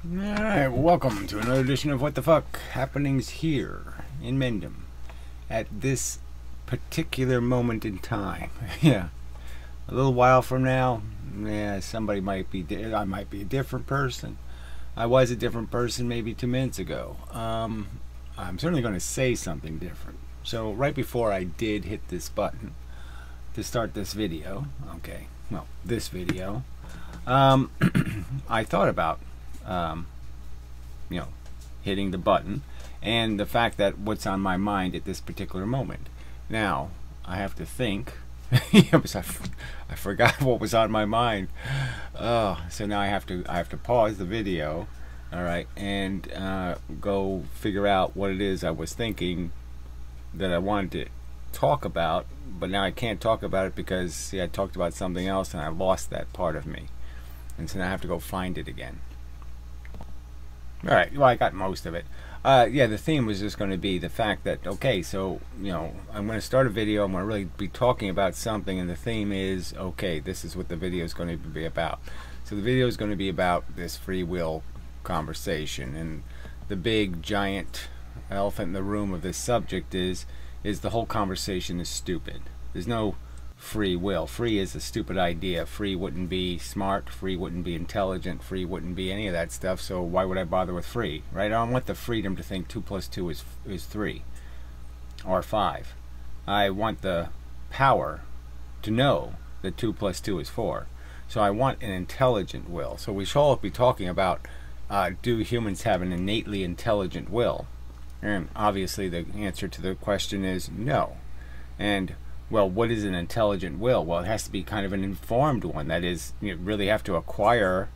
Alright, welcome to another edition of What the Fuck Happenings here in Mendham at this particular moment in time. Yeah, a little while from now, yeah, somebody might be, I might be a different person. I was a different person maybe 2 minutes ago. I'm certainly going to say something different. So right before I did hit this button to start this video, okay, well, this video, I thought about hitting the button and the fact that what's on my mind at this particular moment. Now I have to think. I forgot what was on my mind. So now I have to pause the video, all right, and go figure out what it is I was thinking that I wanted to talk about, but now I can't talk about it because, see, I talked about something else and I lost that part of me, and so now I have to go find it again. Alright, well, I got most of it. Yeah, the theme was just going to be the fact that, okay, so, I'm going to start a video, I'm going to really be talking about something, and the theme is, okay, this is what the video is going to be about. So the video is going to be about this free will conversation, and the big, giant elephant in the room of this subject is the whole conversation is stupid. There's no free will. Free is a stupid idea. Free wouldn't be smart, free wouldn't be intelligent, free wouldn't be any of that stuff, so why would I bother with free, right? I don't want the freedom to think 2 plus 2 is 3 or 5. I want the power to know that 2 plus 2 is 4. So I want an intelligent will. So we shall be talking about, do humans have an innately intelligent will? And obviously the answer to the question is no. And well, what is an intelligent will? Well, it has to be kind of an informed one. That is, you really have to acquire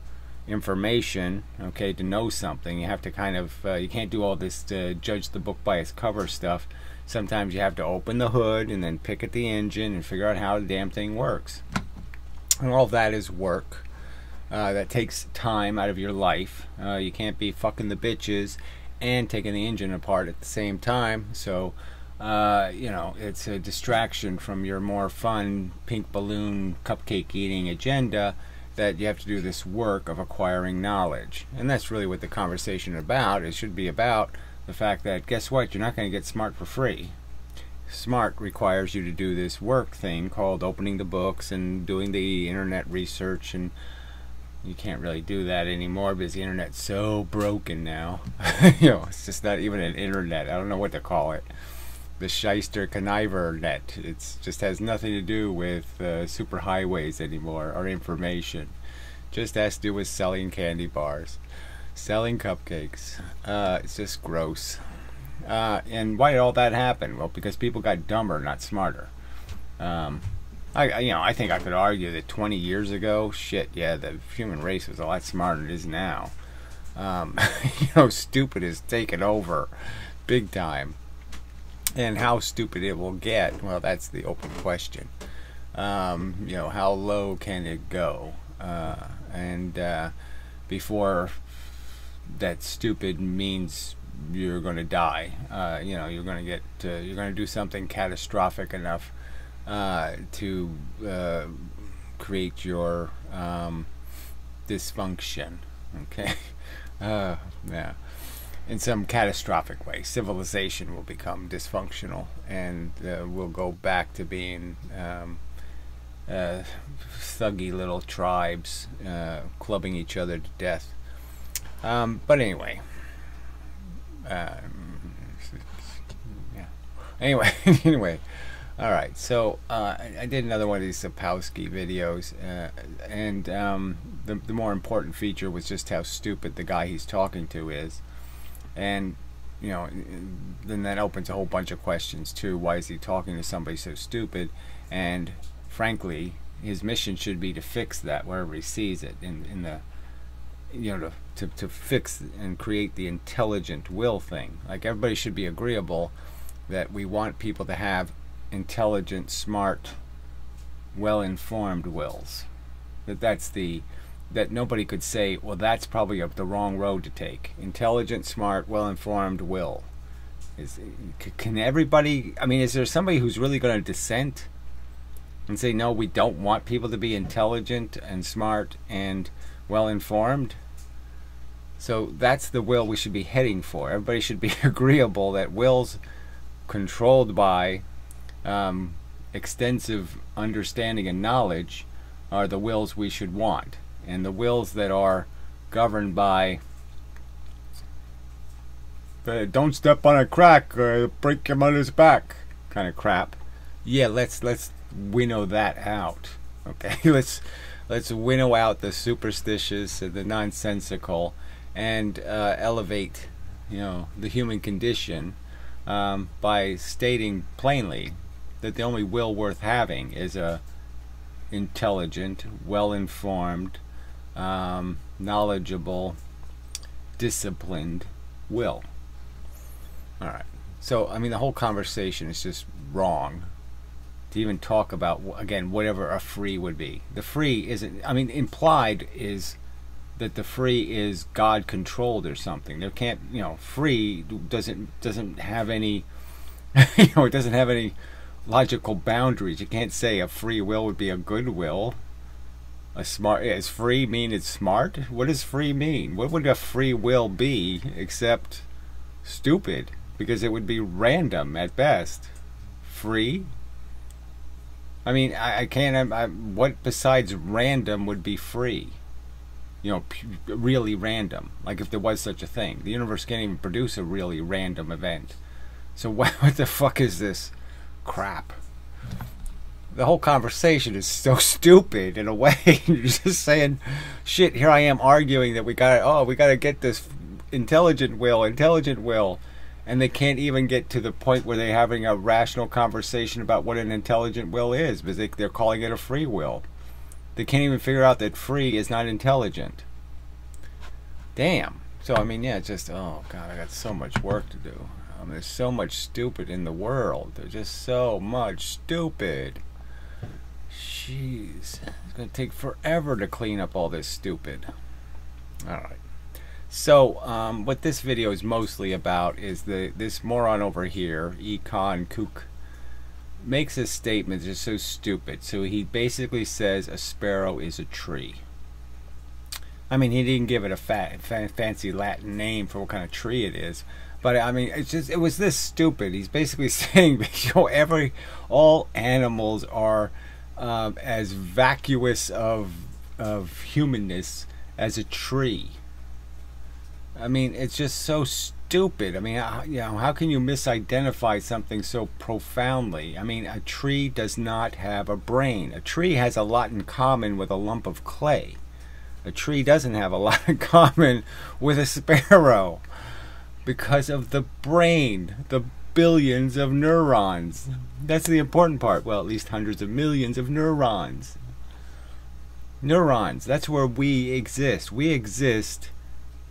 information, okay, to know something. You have to kind of, you can't do all this to judge the book by its cover stuff. Sometimes you have to open the hood and then pick at the engine and figure out how the damn thing works. And all of that is work. That takes time out of your life. You can't be fucking the bitches and taking the engine apart at the same time. So it's a distraction from your more fun pink balloon cupcake eating agenda, that you have to do this work of acquiring knowledge. And that's really what the conversation is about. It should be about the fact that, guess what, you're not going to get smart for free. Smart requires you to do this work thing called opening the books and doing the internet research, and you can't really do that anymore because the internet's so broken now. It's just not even an internet. I don't know what to call it. The shyster conniver net. It just has nothing to do with superhighways anymore or information. Just has to do with selling candy bars, selling cupcakes. It's just gross. And why did all that happen? Well, because people got dumber, not smarter. I think I could argue that 20 years ago, shit, yeah, the human race was a lot smarter than it is now. Stupid is taken over big time. And how stupid it will get, well, that's the open question. How low can it go? Before that stupid means you're going to die. You're going to get, you're going to do something catastrophic enough to create your dysfunction. Okay, yeah. In some catastrophic way, civilization will become dysfunctional, and we'll go back to being thuggy little tribes clubbing each other to death. But anyway, yeah. Anyway, all right. So I did another one of these Sapolsky videos, and the more important feature was just how stupid the guy he's talking to is. And then that opens a whole bunch of questions too. Why is he talking to somebody so stupid? And frankly, his mission should be to fix that wherever he sees it, to fix and create the intelligent will thing. Like, everybody should be agreeable that we want people to have intelligent, smart, well-informed wills. That nobody could say, well, that's probably the wrong road to take. Intelligent, smart, well-informed will. Can everybody, is there somebody who's really going to dissent and say, no, we don't want people to be intelligent and smart and well-informed? So that's the will we should be heading for. Everybody should be agreeable that wills controlled by extensive understanding and knowledge are the wills we should want. And the wills that are governed by don't step on a crack or break your mother's back kind of crap, yeah, let's winnow that out. Okay, let's winnow out the superstitious and the nonsensical, and elevate, the human condition by stating plainly that the only will worth having is a intelligent, well-informed, knowledgeable, disciplined will. All right. So, I mean, the whole conversation is just wrong to even talk about, again, whatever a free would be. The free isn't, I mean, implied is that the free is God controlled or something. There can't, free doesn't have any, it doesn't have any logical boundaries. You can't say a free will would be a good will. Is free mean it's smart? What does free mean? What would a free will be except stupid? Because it would be random at best. Free? I mean, I can't. What besides random would be free? Really random. Like if there was such a thing. The universe can't even produce a really random event. So what the fuck is this crap? The whole conversation is so stupid in a way. You're just saying, shit, here I am arguing that we gotta get this intelligent will. And they can't even get to the point where they're having a rational conversation about what an intelligent will is, because they're calling it a free will. They can't even figure out that free is not intelligent. Damn. So, I mean, yeah, it's just, oh, God, I got so much work to do. There's so much stupid in the world. There's just so much stupid. Jeez. It's going to take forever to clean up all this stupid. All right. So, what this video is mostly about is this moron over here, Econ Kook, makes a statement that's just so stupid. So he basically says a sparrow is a tree. I mean, he didn't give it a fancy Latin name for what kind of tree it is. But, I mean, it was this stupid. He's basically saying, all animals are as vacuous of humanness as a tree. I mean, it's just so stupid. I mean, how can you misidentify something so profoundly? I mean, a tree does not have a brain. A tree has a lot in common with a lump of clay. A tree doesn't have a lot in common with a sparrow because of the brain, the billions of neurons. That's the important part. Well, at least hundreds of millions of neurons. Neurons, that's where we exist. We exist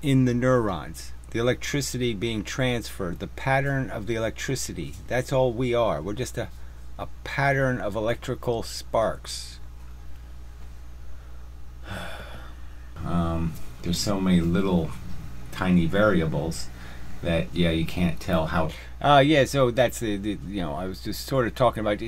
in the neurons, the electricity being transferred, the pattern of the electricity. That's all we are. We're just a pattern of electrical sparks. There's so many little tiny variables that, yeah, you can't tell how. Yeah, so that's the I was just sort of talking about,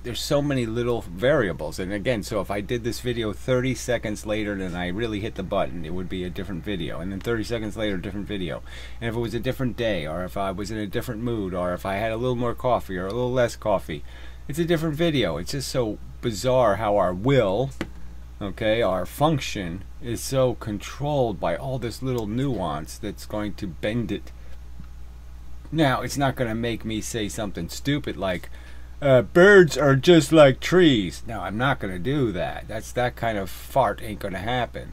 there's so many little variables. And again, so if I did this video 30 seconds later than I really hit the button, it would be a different video. And then 30 seconds later, a different video. And if it was a different day, or if I was in a different mood, or if I had a little more coffee or a little less coffee, it's a different video. It's just so bizarre how our will, okay, our function is so controlled by all this little nuance that's going to bend it. Now, it's not going to make me say something stupid like, birds are just like trees. No, I'm not going to do that. That kind of fart ain't going to happen.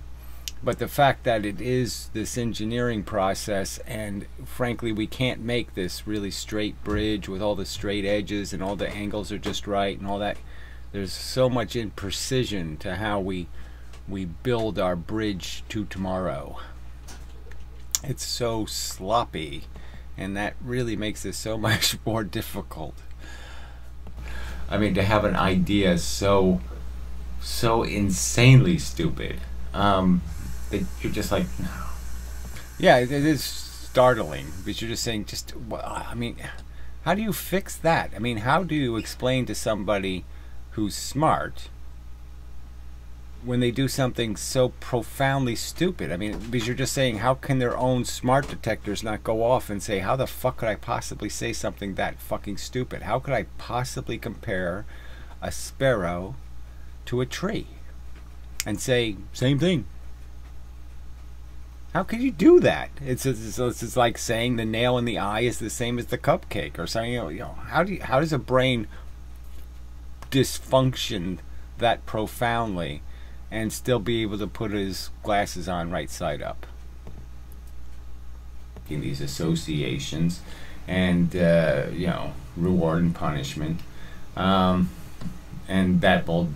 But the fact that it is this engineering process, and frankly, we can't make this really straight bridge with all the straight edges and all the angles are just right and all that. There's so much imprecision to how we build our bridge to tomorrow. It's so sloppy. And that really makes it so much more difficult. I mean, to have an idea so insanely stupid that you're just like, no. Yeah, it is startling, but you're just saying, I mean, how do you fix that? I mean, how do you explain to somebody who's smart, when they do something so profoundly stupid. I mean, because you're just saying, how can their own smart detectors not go off and say, how the fuck could I possibly say something that fucking stupid? How could I possibly compare a sparrow to a tree and say, same thing? How could you do that? It's like saying the nail in the eye is the same as the cupcake, or saying, how does a brain dysfunction that profoundly and still be able to put his glasses on right side up? In these associations and reward and punishment, and that will,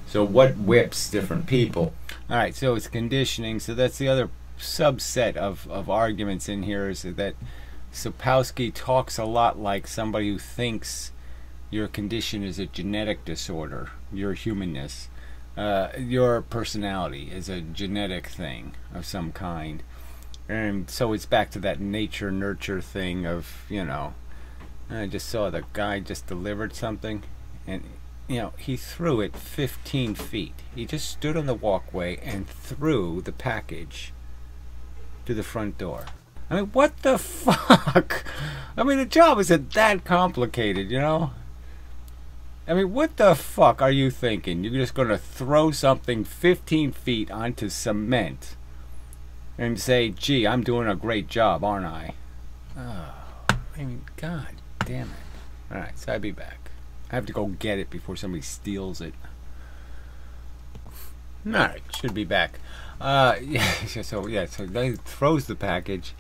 so what whips different people? All right, so it's conditioning. So that's the other subset of arguments in here, is that Sapolsky talks a lot like somebody who thinks your condition is a genetic disorder, your humanness, your personality is a genetic thing of some kind. And so it's back to that nature nurture thing of, I just saw the guy just delivered something, and he threw it 15 feet. He just stood on the walkway and threw the package to the front door. I mean, what the fuck? I mean, the job isn't that complicated, I mean, what the fuck are you thinking? You're just going to throw something 15 feet onto cement and say, gee, I'm doing a great job, aren't I? Oh, I mean, god damn it. Alright, so I'll be back. I have to go get it before somebody steals it. Alright, should be back. So he throws the package.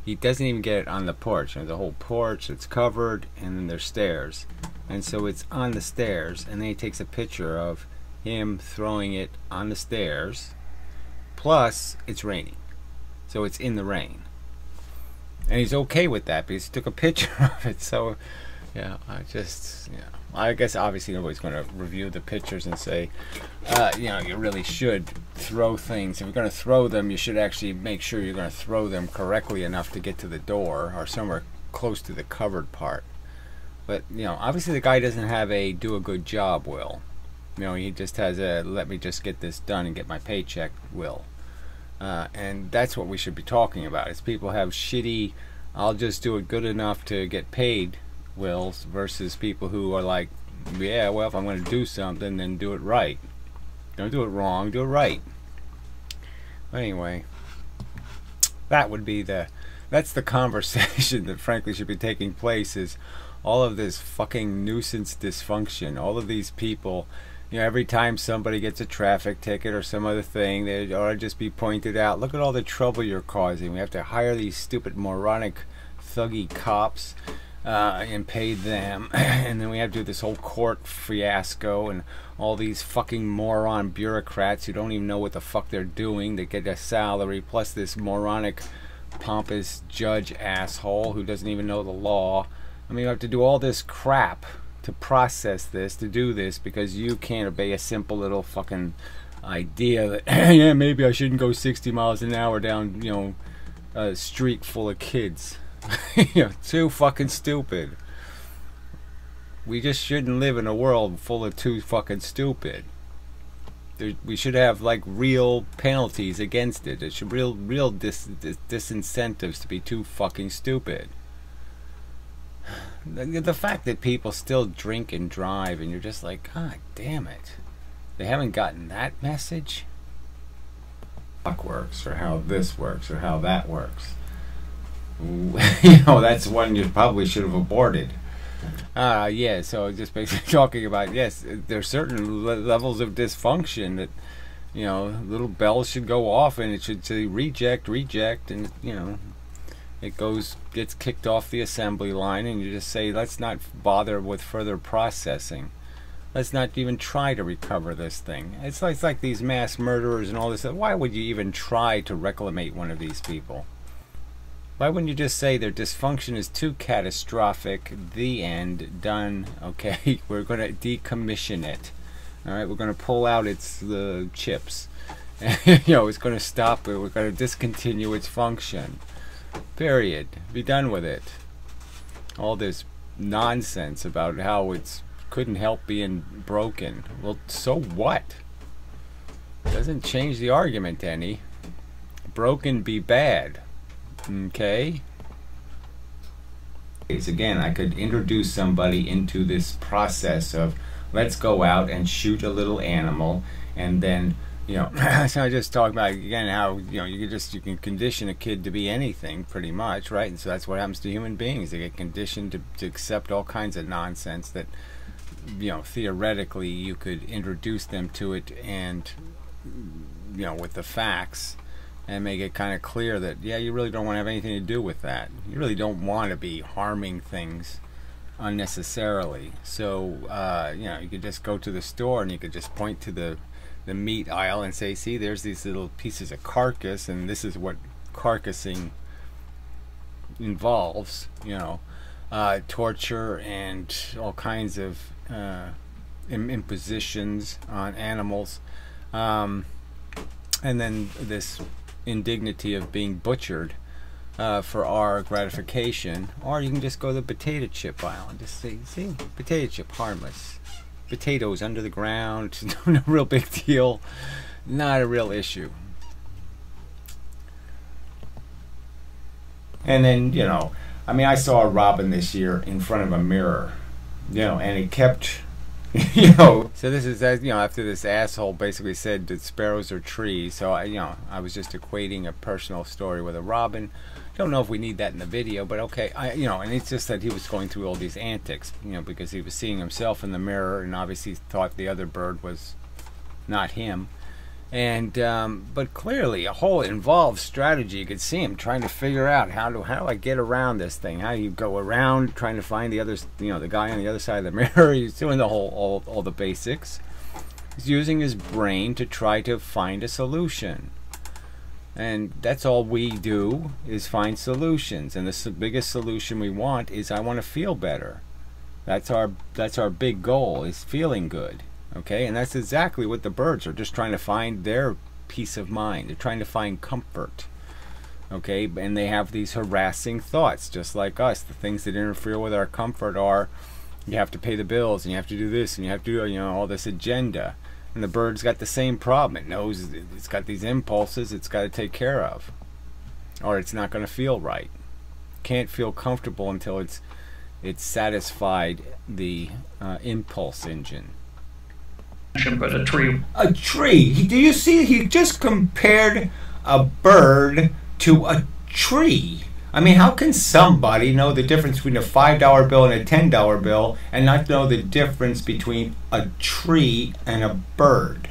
He doesn't even get it on the porch. The whole porch, it's covered, and then there's stairs. And so it's on the stairs, and then he takes a picture of him throwing it on the stairs. Plus, it's raining. So it's in the rain. And he's okay with that because he took a picture of it. So, I guess obviously nobody's going to review the pictures and say, you really should throw things. If you're going to throw them, you should actually make sure you're going to throw them correctly enough to get to the door or somewhere close to the covered part. But, obviously the guy doesn't have a do a good job will. He just has a let me just get this done and get my paycheck will. And that's what we should be talking about. Is people have shitty, I'll just do it good enough to get paid wills, versus people who are like, yeah, well, if I'm going to do something, then do it right. Don't do it wrong, do it right. But anyway, that's the conversation that frankly should be taking place, is all of this fucking nuisance dysfunction. All of these people, every time somebody gets a traffic ticket or some other thing, they ought to just be pointed out. Look at all the trouble you're causing. We have to hire these stupid moronic thuggy cops and pay them, and then we have to do this whole court fiasco and all these fucking moron bureaucrats who don't even know what the fuck they're doing. They get a salary, plus this moronic pompous judge asshole who doesn't even know the law. I mean, you have to do all this crap to process this, to do this, because you can't obey a simple little fucking idea that yeah, maybe I shouldn't go 60 miles an hour down, a street full of kids. Too fucking stupid. We just shouldn't live in a world full of too fucking stupid. We should have like real penalties against it. It should real disincentives to be too fucking stupid. The fact that people still drink and drive, and you're just like, god damn it, they haven't gotten that message. Fuck works, or how this works, or how that works. That's one you probably should have aborted. Yeah, so just basically talking about, yes, there's certain levels of dysfunction that, little bells should go off, and it should say reject, and, it gets kicked off the assembly line, and you just say, let's not bother with further processing. Let's not even try to recover this thing. It's like these mass murderers and all this. Why would you even try to reclaimate one of these people? Why wouldn't you just say their dysfunction is too catastrophic, the end, done, okay, we're going to decommission it. Alright, we're going to pull out its chips. It's going to stop it, we're going to discontinue its function. Period. Be done with it. All this nonsense about how it's couldn't help being broken. Well, so what? Doesn't change the argument any. Broken be bad. Okay? Again, I could introduce somebody into this process of, let's go out and shoot a little animal, and then, you know, so I just talked about again how, you know, you can condition a kid to be anything pretty much, right? And so that's what happens to human beings. They get conditioned to accept all kinds of nonsense that, you know, theoretically you could introduce them to it, and, you know, with the facts, and make it kind of clear that, yeah, you really don't want to have anything to do with that. You really don't want to be harming things unnecessarily. So, you know, you could just go to the store and you could just point to the meat aisle and say, see, there's these little pieces of carcass, and this is what carcassing involves, you know, torture and all kinds of impositions on animals, and then this indignity of being butchered for our gratification. Or you can just go to the potato chip aisle and just say, see, potato chip, harmless. Potatoes under the ground, no real big deal, not a real issue. And then, you know, I mean, I saw a robin this year in front of a mirror, you know, and it kept, you know. So this is, you know, after this asshole basically said that sparrows are trees. So I, you know, I was just equating a personal story with a robin. Don't know if we need that in the video, but okay. You know, and it's just that he was going through all these antics, you know, because he was seeing himself in the mirror and obviously thought the other bird was not him. And but clearly a whole involved strategy. You could see him trying to figure out how do I get around this thing? How do you go around trying to find the others, you know, the guy on the other side of the mirror? He's doing the whole all the basics. He's using his brain to try to find a solution. And that's all we do, is find solutions. And the biggest solution we want is, I want to feel better. That's our big goal, is feeling good. Okay, and that's exactly what the birds are, just trying to find their peace of mind. They're trying to find comfort. Okay, and they have these harassing thoughts, just like us. The things that interfere with our comfort are, you have to pay the bills, and you have to do this, and you have to do, you know, all this agenda. And the bird's got the same problem. It knows it's got these impulses it's got to take care of, or it's not going to feel right. Can't feel comfortable until it's satisfied the impulse engine. But a tree. A tree. Do you see? He just compared a bird to a tree. I mean, how can somebody know the difference between a $5 bill and a $10 bill and not know the difference between a tree and a bird?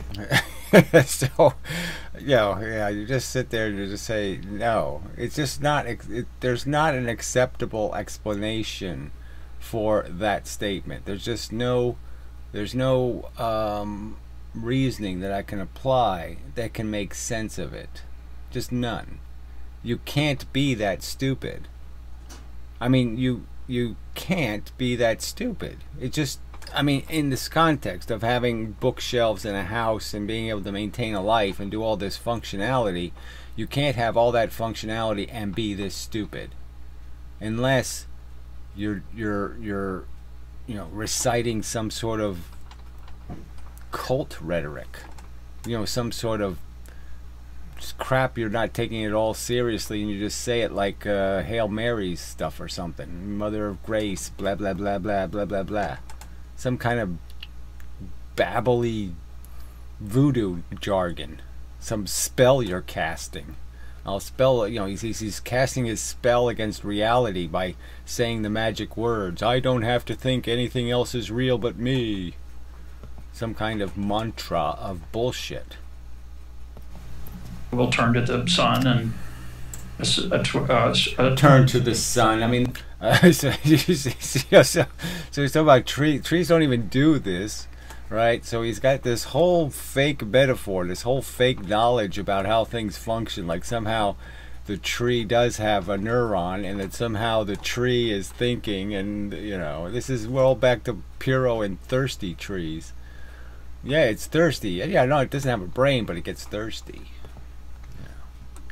So, you know, yeah, you just sit there and you just say, no. It's just not, there's not an acceptable explanation for that statement. There's no reasoning that I can apply that can make sense of it. Just none. You can't be that stupid. I mean, you can't be that stupid. It just, I mean, in this context of having bookshelves in a house and being able to maintain a life and do all this functionality, you can't have all that functionality and be this stupid, unless you're you know, reciting some sort of cult rhetoric, you know, some sort of crap. You're not taking it all seriously, and you just say it like Hail Mary's stuff or something, Mother of Grace, blah blah blah blah blah blah blah, some kind of babbly voodoo jargon, some spell you're casting. I'll spell, you know, he's casting his spell against reality by saying the magic words, I don't have to think anything else is real but me. Some kind of mantra of bullshit. We'll turn to the sun and turn to the sun. I mean, so he's talking about trees. Trees don't even do this, right? So he's got this whole fake metaphor, this whole fake knowledge about how things function. Like somehow the tree does have a neuron, and that somehow the tree is thinking. And you know, this is well back to Puro and thirsty trees. Yeah, it's thirsty. Yeah, no, it doesn't have a brain, but it gets thirsty.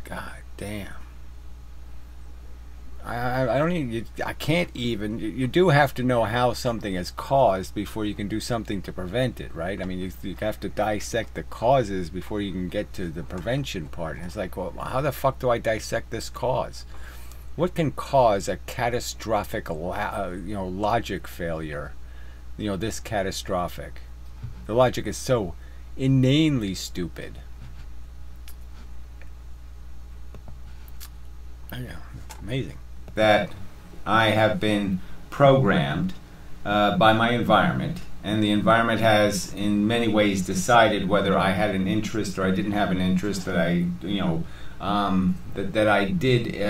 God damn. I don't even, I can't even, you do have to know how something is caused before you can do something to prevent it, right? I mean, you have to dissect the causes before you can get to the prevention part. And it's like, well, how the fuck do I dissect this cause? What can cause a catastrophic, logic failure? This catastrophic. The logic is so inanely stupid. Yeah, amazing. That I have been programmed by my environment, and the environment has in many ways decided whether I had an interest or I didn't have an interest, that I, that I did.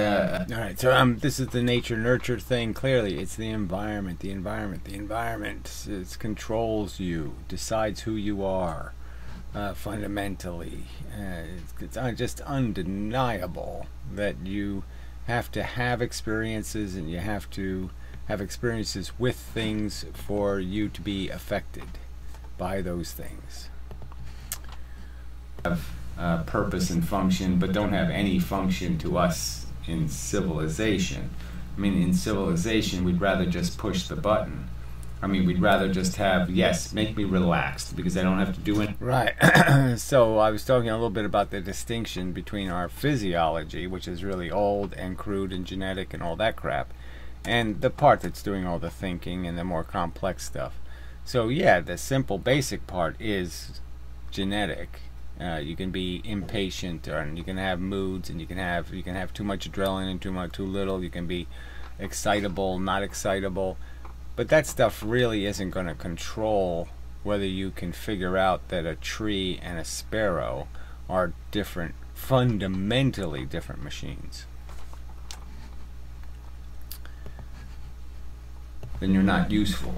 All right, so this is the nature-nurture thing. Clearly, it's the environment. The environment. It controls you, decides who you are, fundamentally. It's just undeniable that you have to have experiences, and you have to have experiences with things for you to be affected by those things. Have purpose and function, but don't have any function to us in civilization. I mean, in civilization, we'd rather just push the button. I mean, we'd rather just have, yes, make me relaxed, because I don't have to do it. Right. So I was talking a little bit about the distinction between our physiology, which is really old and crude and genetic and all that crap, and the part that's doing all the thinking and the more complex stuff. So yeah, the simple basic part is genetic. You can be impatient, and you can have moods, and you can have too much adrenaline and too little. You can be excitable, not excitable. But that stuff really isn't going to control whether you can figure out that a tree and a sparrow are different, fundamentally different machines. Then you're not useful.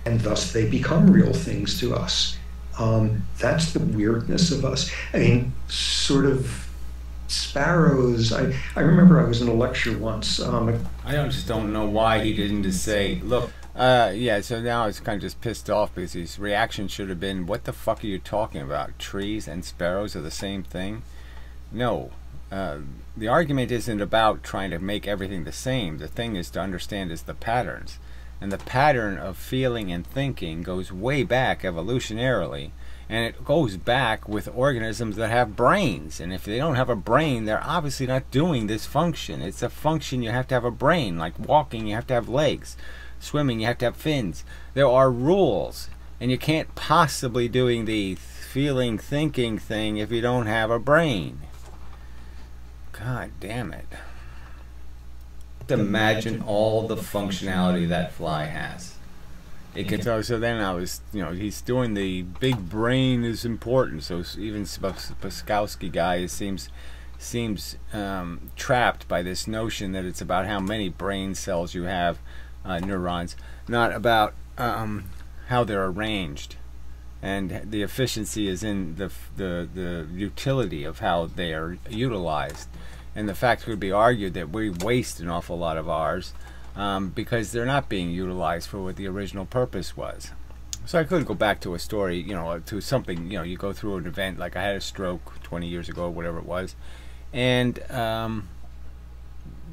And thus they become real things to us. That's the weirdness of us. I mean, sort of sparrows. I remember I was in a lecture once. I just don't know why he didn't just say, look. Yeah, so now I was kind of just pissed off, because his reaction should have been, what the fuck are you talking about? Trees and sparrows are the same thing? No. The argument isn't about trying to make everything the same. The thing is to understand is the patterns. And the pattern of feeling and thinking goes way back evolutionarily. And it goes back with organisms that have brains. And if they don't have a brain, they're obviously not doing this function. It's a function you have to have a brain. Like walking, you have to have legs. Swimming, you have to have fins. There are rules, and you can't possibly doing the feeling, thinking thing if you don't have a brain. God damn it. Imagine all the functionality that fly has. It can. So then I was, he's doing the big brain is important. So even Sapolsky guy seems trapped by this notion that it's about how many brain cells you have. Neurons, not about how they're arranged, and the efficiency is in the utility of how they are utilized. And the fact could be argued that we waste an awful lot of ours because they're not being utilized for what the original purpose was. So I could go back to a story, to something, you go through an event, like I had a stroke 20 years ago, whatever it was, and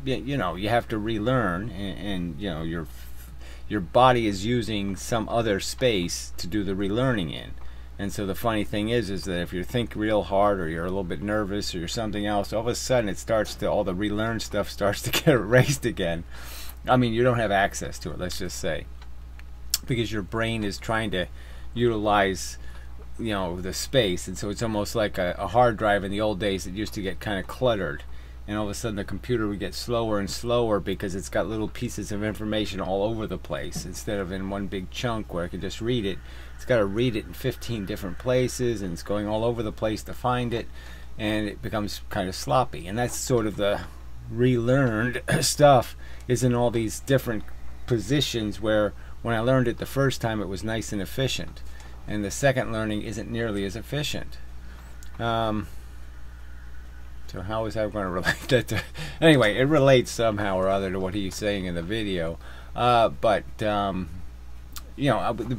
you have to relearn, and your body is using some other space to do the relearning in. And so the funny thing is that if you think real hard, or you're a little bit nervous, or you're something else, all of a sudden all the relearned stuff starts to get erased again. I mean, you don't have access to it, let's just say, because your brain is trying to utilize the space. And so it's almost like a hard drive in the old days that used to get kind of cluttered. And all of a sudden the computer would get slower and slower because it's got little pieces of information all over the place. Instead of in one big chunk where I could just read it, it's got to read it in 15 different places, and it's going all over the place to find it, and it becomes kind of sloppy. And that's sort of the relearned stuff, is in all these different positions where when I learned it the first time it was nice and efficient, and the second learning isn't nearly as efficient. So how is that going to relate that to... Anyway, it relates somehow or other to what he's saying in the video. The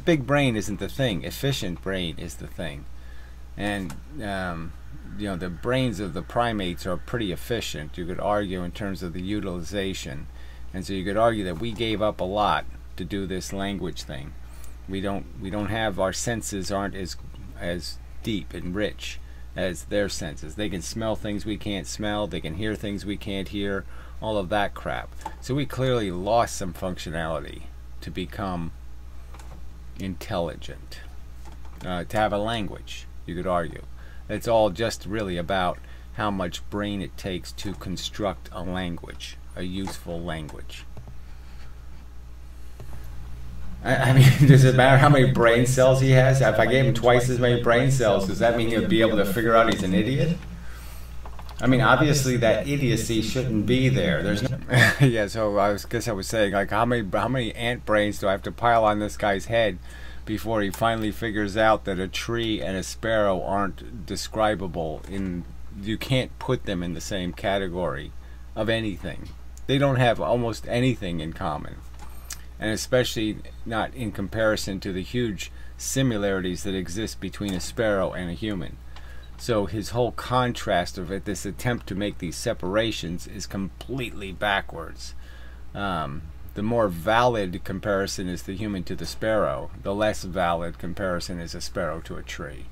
big brain isn't the thing. Efficient brain is the thing. And, the brains of the primates are pretty efficient. You could argue in terms of the utilization. And so you could argue that we gave up a lot to do this language thing. We don't have, our senses aren't as deep and rich as their senses. They can smell things we can't smell, they can hear things we can't hear, all of that crap. So we clearly lost some functionality to become intelligent, to have a language, you could argue. It's all just really about how much brain it takes to construct a language, a useful language. I mean, does it matter how many brain cells he has? If I gave him twice as many brain cells, does that mean he'll be able to figure out he's an idiot? I mean, obviously that idiocy shouldn't be there. There's no yeah, so I guess I was saying, like, how many ant brains do I have to pile on this guy's head before he finally figures out that a tree and a sparrow aren't describable in, you can't put them in the same category of anything. They don't have almost anything in common. And especially not in comparison to the huge similarities that exist between a sparrow and a human. So his whole contrast of it, this attempt to make these separations, is completely backwards. The more valid comparison is the human to the sparrow. The less valid comparison is a sparrow to a tree.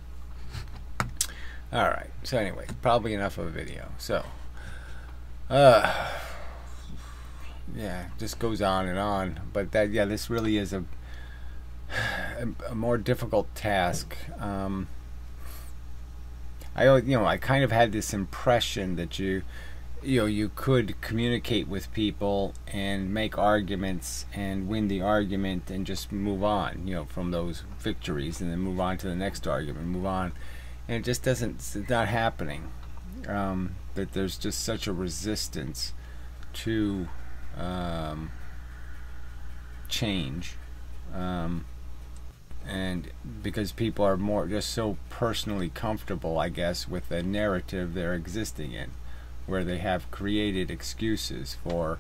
Alright, so anyway, probably enough of a video. So, yeah, just goes on and on. But that, yeah, this really is a more difficult task. I kind of had this impression that you could communicate with people and make arguments and win the argument and just move on, from those victories, and then move on to the next argument, move on. And it just doesn't, it's not happening. That there's just such a resistance to change, and because people are more just so personally comfortable, I guess, with the narrative they're existing in, where they have created excuses for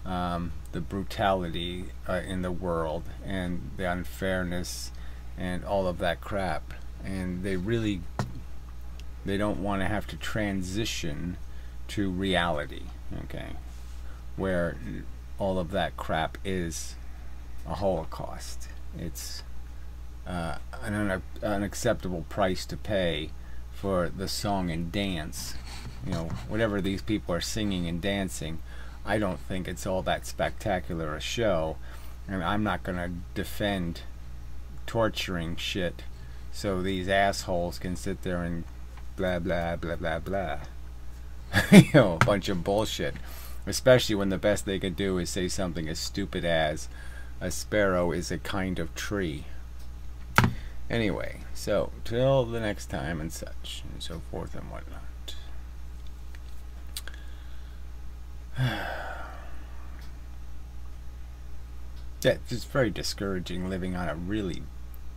the brutality in the world and the unfairness and all of that crap, and they don't want to have to transition to reality, okay, where all of that crap is a holocaust. It's an unacceptable price to pay for the song and dance. Whatever these people are singing and dancing, I don't think it's all that spectacular a show. And I'm not going to defend torturing shit so these assholes can sit there and blah blah blah blah blah. A bunch of bullshit. Especially when the best they could do is say something as stupid as a sparrow is a kind of tree. Anyway, so till the next time and such and so forth and whatnot. Yeah, it's just very discouraging living on a really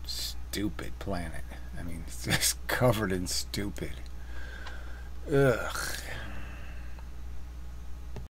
stupid planet. I mean, it's just covered in stupid. Ugh.